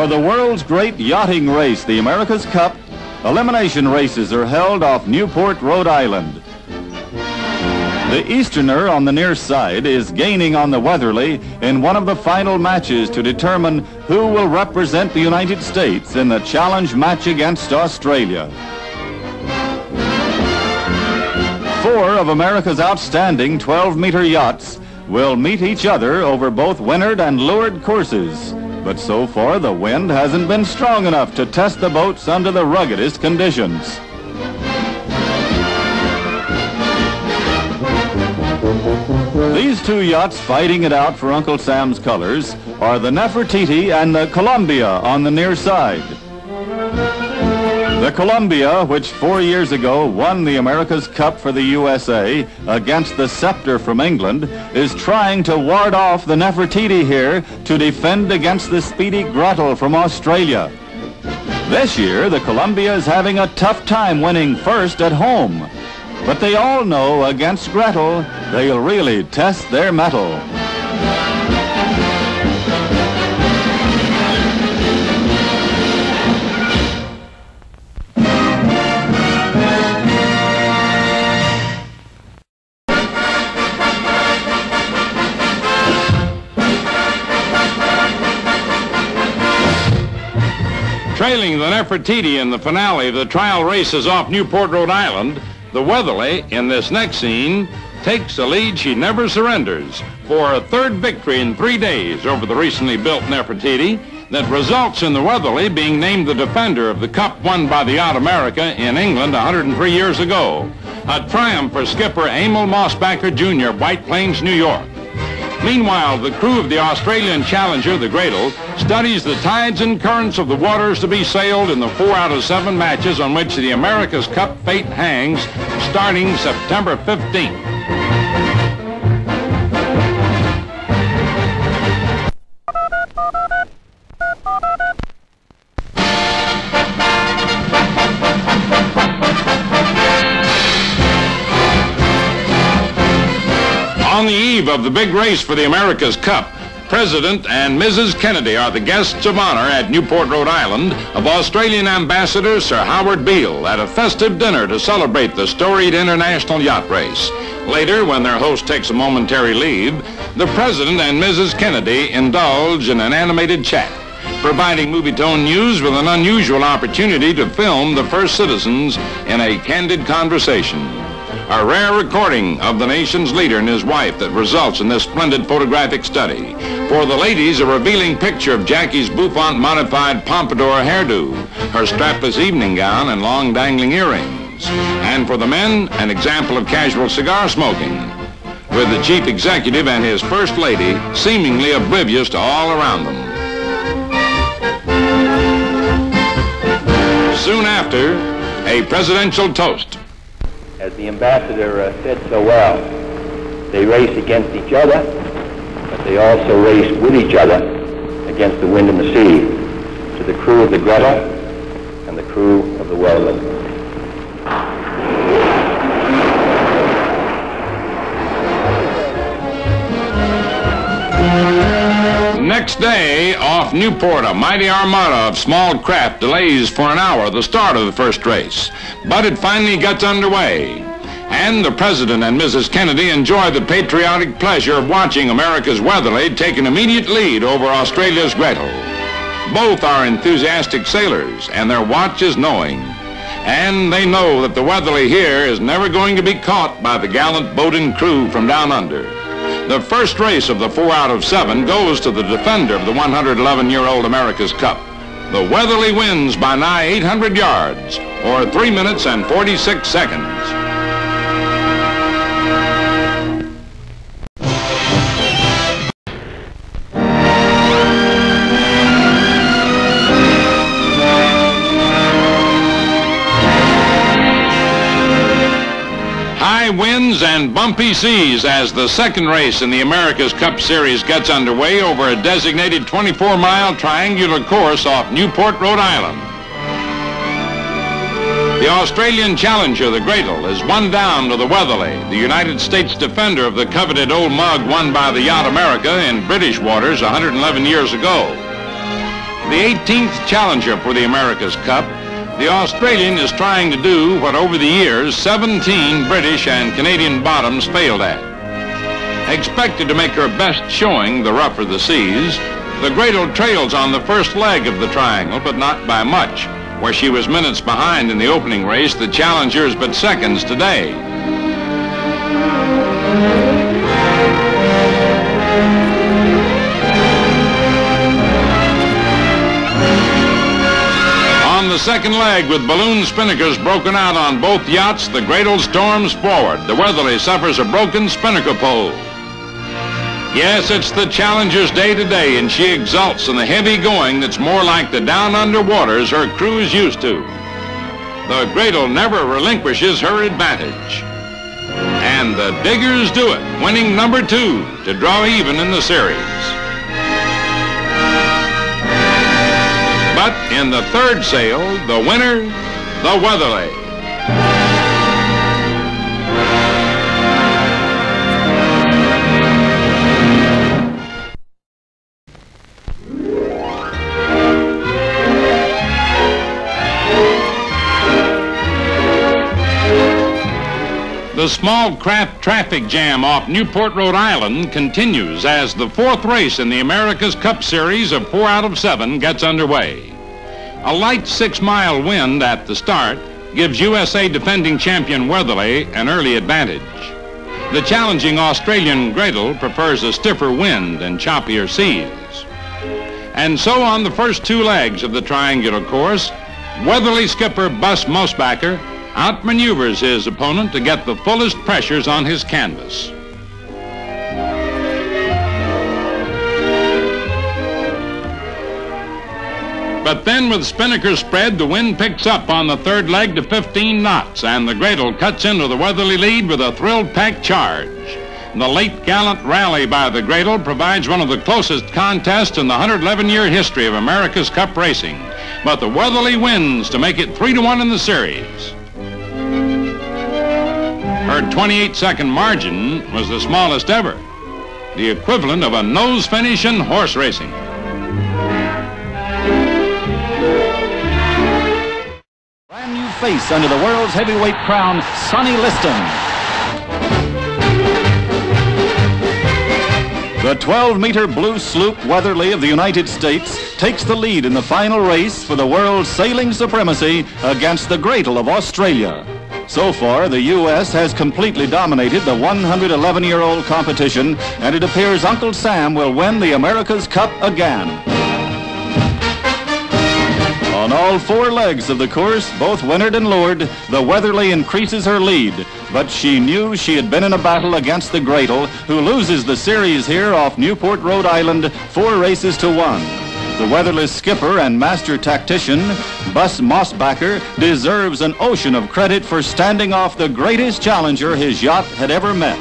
For the world's great yachting race, the America's Cup, elimination races are held off Newport, Rhode Island. The Easterner on the near side is gaining on the Weatherly in one of the final matches to determine who will represent the United States in the challenge match against Australia. 4 of America's outstanding 12-meter yachts will meet each other over both windward and leeward courses. But so far, the wind hasn't been strong enough to test the boats under the ruggedest conditions. These 2 yachts fighting it out for Uncle Sam's colors are the Nefertiti and the Columbia on the near side. The Columbia, which 4 years ago won the America's Cup for the USA against the Scepter from England, is trying to ward off the Nefertiti here to defend against the speedy Gretel from Australia. This year, the Columbia is having a tough time winning first at home. But they all know against Gretel, they'll really test their mettle. Trailing the Nefertiti in the finale of the trial races off Newport, Rhode Island, the Weatherly, in this next scene, takes a lead she never surrenders for a 3rd victory in 3 days over the recently built Nefertiti that results in the Weatherly being named the defender of the Cup won by the yacht America in England 103 years ago. A triumph for skipper Emil Mossbacher Jr. of White Plains, New York. Meanwhile, the crew of the Australian Challenger, the Gretel, studies the tides and currents of the waters to be sailed in the 4 out of 7 matches on which the America's Cup fate hangs, starting September 15th. On the eve of the big race for the America's Cup, President and Mrs. Kennedy are the guests of honor at Newport, Rhode Island, of Australian Ambassador Sir Howard Beale at a festive dinner to celebrate the storied international yacht race. Later, when their host takes a momentary leave, the President and Mrs. Kennedy indulge in an animated chat, providing Movietone News with an unusual opportunity to film the first citizens in a candid conversation. A rare recording of the nation's leader and his wife that results in this splendid photographic study. For the ladies, a revealing picture of Jackie's bouffant modified pompadour hairdo, her strapless evening gown and long dangling earrings. And for the men, an example of casual cigar smoking, with the chief executive and his first lady seemingly oblivious to all around them. Soon after, a presidential toast. As the ambassador said so well, they race against each other, but they also race with each other against the wind and the sea. To the crew of the Gretel and the crew of the Weatherly. Next day, off Newport, a mighty armada of small craft delays for an hour the start of the first race. But it finally gets underway. And the President and Mrs. Kennedy enjoy the patriotic pleasure of watching America's Weatherly take an immediate lead over Australia's Gretel. Both are enthusiastic sailors, and their watch is knowing. And they know that the Weatherly here is never going to be caught by the gallant boat and crew from down under. The first race of the 4 out of 7 goes to the defender of the 111-year-old America's Cup. The Weatherly wins by nigh 800 yards, or 3 minutes and 46 seconds. High winds and bumpy seas as the second race in the America's Cup Series gets underway over a designated 24-mile triangular course off Newport, Rhode Island. The Australian Challenger, the Gretel, is one down to the Weatherly, the United States defender of the coveted old mug won by the yacht America in British waters 111 years ago. the 18th challenger for the America's Cup, the Australian is trying to do what over the years 17 British and Canadian bottoms failed at. Expected to make her best showing the rougher the seas, the Gradle trails on the first leg of the triangle, but not by much. Where she was minutes behind in the opening race, the challenger is but seconds today. On the second leg, with balloon spinnakers broken out on both yachts, the Gradle storms forward. The Weatherly suffers a broken spinnaker pole. Yes, it's the challenger's day today, and she exults in the heavy going that's more like the down-under waters her crew is used to. The Gradle never relinquishes her advantage. And the Diggers do it, winning number 2 to draw even in the series. But in the third sail, the winner, the Weatherly. The small craft traffic jam off Newport, Rhode Island continues as the 4th race in the America's Cup Series of 4 out of 7 gets underway. A light 6-mile wind at the start gives USA defending champion Weatherly an early advantage. The challenging Australian Gradle prefers a stiffer wind and choppier seas. And so on the first 2 legs of the triangular course, Weatherly skipper Bus Mosbacher outmaneuvers his opponent to get the fullest pressures on his canvas. But then with spinnaker spread, the wind picks up on the third leg to 15 knots, and the Gradle cuts into the Weatherly lead with a thrill-packed charge. The late gallant rally by the Gradle provides one of the closest contests in the 111-year history of America's Cup racing. But the Weatherly wins to make it 3-1 in the series. Her 28-second margin was the smallest ever, the equivalent of a nose finish in horse racing. Brand new face under the world's heavyweight crown, Sonny Liston. The 12-meter blue sloop Weatherly of the United States takes the lead in the final race for the world's sailing supremacy against the Gradle of Australia. So far, the U.S. has completely dominated the 111-year-old competition, and it appears Uncle Sam will win the America's Cup again. On all 4 legs of the course, both windward and leeward, the Weatherly increases her lead, but she knew she had been in a battle against the Gradle, who loses the series here off Newport, Rhode Island, 4 races to 1. The Weatherly skipper and master tactician, Bus Mosbacher, deserves an ocean of credit for standing off the greatest challenger his yacht had ever met.